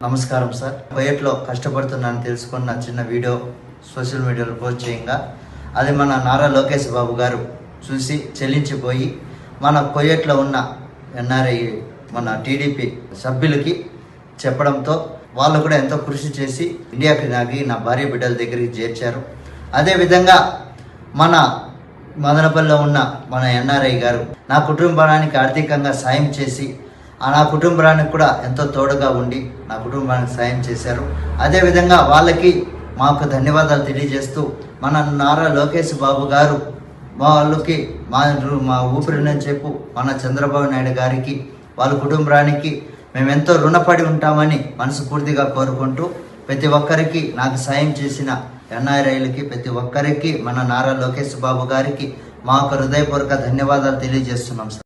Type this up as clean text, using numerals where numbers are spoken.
నమస్కారం సార్. కువైట్లో కష్టపడుతున్నాను తెలుసుకున్న చిన్న వీడియో సోషల్ మీడియాలో పోస్ట్ చేయంగా అది మన నారా లోకేష్ బాబు గారు చూసి చెల్లించిపోయి మన కువైట్లో ఉన్న ఎన్ఆర్ఐ మన టీడీపీ సభ్యులకి చెప్పడంతో వాళ్ళు కూడా ఎంతో కృషి చేసి ఇండియాకి నా భార్య బిడ్డల దగ్గరికి చేర్చారు. అదేవిధంగా మన మదనపల్లిలో ఉన్న మన ఎన్ఆర్ఐ గారు నా కుటుంబానికి ఆర్థికంగా సాయం చేసి నా కుటుంబానికి కూడా ఎంతో తోడుగా ఉండి నా కుటుంబానికి సాయం చేశారు. అదేవిధంగా వాళ్ళకి మాకు ధన్యవాదాలు తెలియజేస్తూ మన నారా లోకేష్ బాబు గారు వాళ్ళకి మా ఊపిరినని చెప్పు మన చంద్రబాబు నాయుడు గారికి వాళ్ళ కుటుంబానికి మేము ఎంతో రుణపడి ఉంటామని మనస్ఫూర్తిగా కోరుకుంటూ ప్రతి ఒక్కరికి నాకు సాయం చేసిన ఎన్ఆర్ఐలకి ప్రతి ఒక్కరికి మన నారా లోకేష్ బాబు గారికి మా యొక్క హృదయపూర్వక ధన్యవాదాలు తెలియజేస్తున్నాం సార్.